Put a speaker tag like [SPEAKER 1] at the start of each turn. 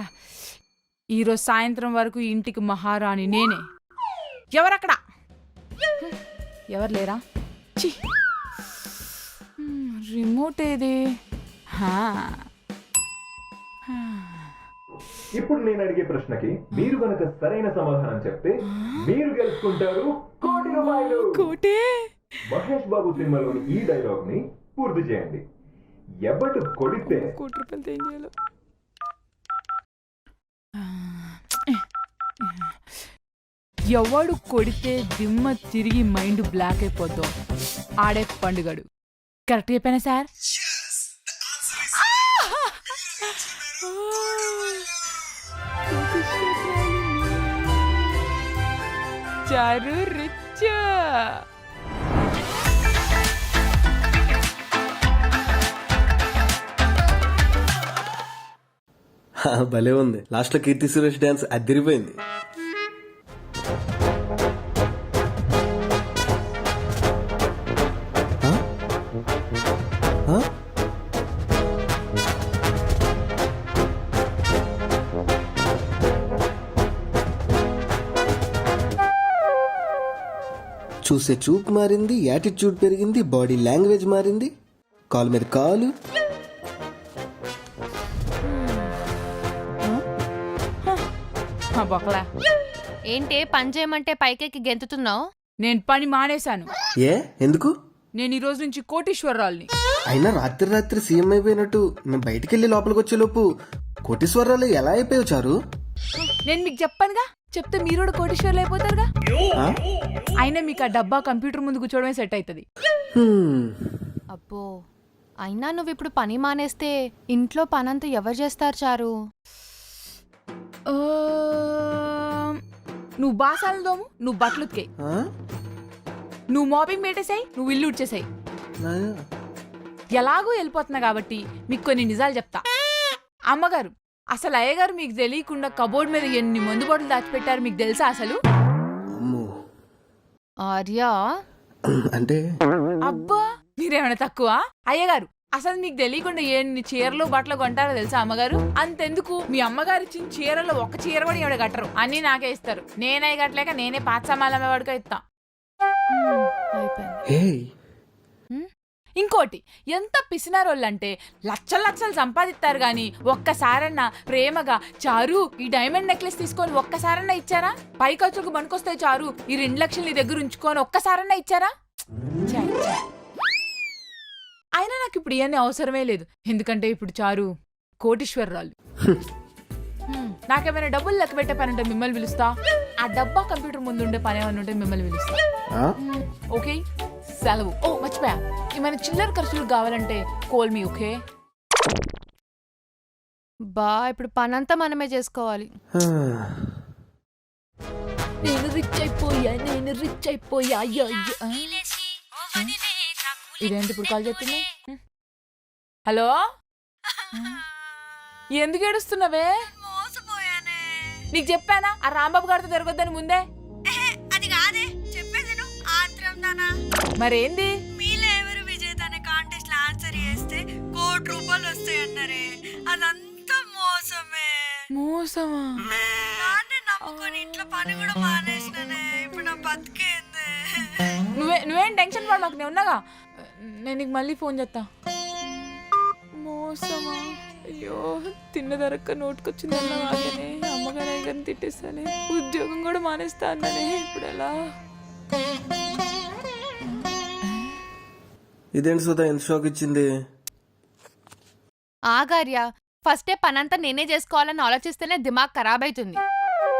[SPEAKER 1] అమ్మయ్యా, ఈరోజు సాయంత్రం వరకు ఇంటికి మహారాణి నేనే. ఎవరక్కడ? ఎవరు లేరా? చి, రిమోట్ ఏది?
[SPEAKER 2] ఇప్పుడు నేను అడిగే ప్రశ్నకి మీరు గనక సరైన సమాధానం చెప్తే మీరు గెలుచుకుంటారు ₹1,00,00,000.
[SPEAKER 1] కోటే.
[SPEAKER 2] మహేష్ బాబు సినిమాలోని ఈ డైలాగ్ ని పూర్తి చేయండి. ఎవడు కొడితే
[SPEAKER 1] ₹1,00,00,000 ఏం చేయాలో. ఎవడు కొడితే దిమ్మ తిరిగి మైండ్ బ్లాక్ అయిపోతాం ఆడే పండుగడు. కరెక్ట్ చెప్పానా సార్? చారు రిచ్.
[SPEAKER 3] భలే ఉంది. లాస్ట్ లో కీర్తి సురేష్ డాన్స్ అదిరిపోయింది. చూసే చూపు మారింది, యాటిట్యూడ్ పెరిగింది, బాడీ లాంగ్వేజ్ మారింది, కాలు మీద కాలు.
[SPEAKER 4] ఏంటే పని చేయమంటే పైకెక్కి గెంతుతున్నావు?
[SPEAKER 1] నేను పని మానేశాను.
[SPEAKER 3] ఏ ఎందుకు?
[SPEAKER 1] నేను ఈ రోజు నుంచి కోటీశ్వరరాల్ని.
[SPEAKER 3] అయినా రాత్రి సీఎం అయిపోయినట్టు మేము బయటికి వెళ్ళి లోపలికి వచ్చేలోపు కోటీశ్వరరాలు ఎలా అయిపోయావు చారు?
[SPEAKER 1] నేను మీకు చెప్పానుగా, చెప్తే మీరు కూడా కోటీశ్వర్లు అయిపోతారుగా. అయినా మీకు ఆ డబ్బా కంప్యూటర్ ముందు కూర్చోవడమే సెట్ అవుతుంది.
[SPEAKER 4] అబ్బో, అయినా నువ్వు ఇప్పుడు పని మానేస్తే ఇంట్లో పనంతా ఎవరు చేస్తారు చారు?
[SPEAKER 1] నువ్వు బాసాలు దోము, నువ్వు బట్టలు ఉతికేయి, నువ్వు మాపింగ్ పెట్టేసాయి, నువ్వు ఇల్లు ఉడ్చేసాయి. ఎలాగూ వెళ్ళిపోతున్నా కాబట్టి మీకు కొన్ని నిజాలు చెప్తా. అమ్మగారు, అసలు అయ్యగారు మీకు తెలియకుండా కబోర్డ్ మీద ఎన్ని మందు బాటలు దాచిపెట్టారు మీకు తెలుసా అసలు?
[SPEAKER 4] ఆర్యా
[SPEAKER 3] అంటే
[SPEAKER 1] అబ్బా, మీరేమైనా తక్కువ? అయ్యగారు, అసలు మీకు తెలియకుండా ఎన్ని చీరలు బట్టలు కొంటారో తెలుసా అమ్మగారు? అంతెందుకు, మీ అమ్మగారు ఇచ్చిన చీరలో ఒక చీర కూడా ఎవడ కట్టరు, అన్ని నాకే ఇస్తారు. నేనే కట్టలేక నేనే పాత సామాన్ల వాడికి ఇస్తా. ఇంకోటి, ఎంత పిసినారోళ్ళంటే లక్షలు లక్షలు సంపాదిస్తారు గాని ఒక్కసారన్నా ప్రేమగా చారు ఈ డైమండ్ నెక్లెస్ తీసుకొని ఒక్కసారన్నా ఇచ్చారా? పై ఖర్చులకు పనికొస్తాయి చారు, ఈ 2 లక్షలు నీ దగ్గర ఉంచుకొని ఒక్కసారన్నా ఇచ్చారా? అయినా నాకు ఇప్పుడు ఇవన్నీ అవసరమే లేదు, ఎందుకంటే ఇప్పుడు చారు కోటీశ్వరరాలు. నాకేమైనా డబ్బులు లెక్క పెట్టే పని ఉంటే మిమ్మల్ని పిలుస్తా, ఆ డబ్బా కంప్యూటర్ ముందు ఉండే పని ఏమైనా ఉంటే మిమ్మల్ని పిలుస్తా. ఓకే, సెలవు. ఓ మర్చిపోయా, ఏమైనా చిల్లర ఖర్చులు కావాలంటే కోల్ మీ. ఓకే
[SPEAKER 4] బా, ఇప్పుడు పనంతా మనమే చేసుకోవాలి.
[SPEAKER 1] నేను రిచ్ అయిపోయా, నేను రిచ్ అయిపోయా. ఇదేంటి ఇప్పుడు కాల్ చెప్తుంది? హలో, ఎందుకు ఏడుస్తున్నావే? నీకు చెప్పానా ఆ రాంబాబు గారితో తిరగొద్దని ముందే?
[SPEAKER 5] అది కాదే చెప్పేది నువ్వు ఆత్రం దానా.
[SPEAKER 1] మరేంది?
[SPEAKER 5] మీలో ఎవరు విజేత అనే కాంటెస్ట్ లో ఆన్సర్ చేస్తే ₹1,00,00,000 వస్తాయన్నారే, అదంతా మోసమే.
[SPEAKER 1] మోసమా?
[SPEAKER 5] నాన్నే నమ్ముకొని ఇంట్లో పని కూడా మానేసిననే, ఇప్పుడు నా బతికేంది?
[SPEAKER 1] నువ్వేం టెన్షన్ పడ, నాకు నేను ఉన్నాగా. నేను నీకు మళ్ళీ ఫోన్ చేస్తా. మోసమా? అయ్యో, తిన్న ధరక్క నోటుకొచ్చింది అన్నవాగనే, అమ్మగారు అయ్యగారిని తిట్టేస్తానే, ఉద్యోగం కూడా మానేస్తా అన్ననే, ఇప్పుడు ఎలా?
[SPEAKER 3] ఇదేంటి సుధా ఎంత షాక్ ఇచ్చింది?
[SPEAKER 4] ఆగార్యా, ఫస్టే పనంతా నేనే చేసుకోవాలని ఆలోచిస్తేనే దిమాగ్ ఖరాబ్ అవుతుంది.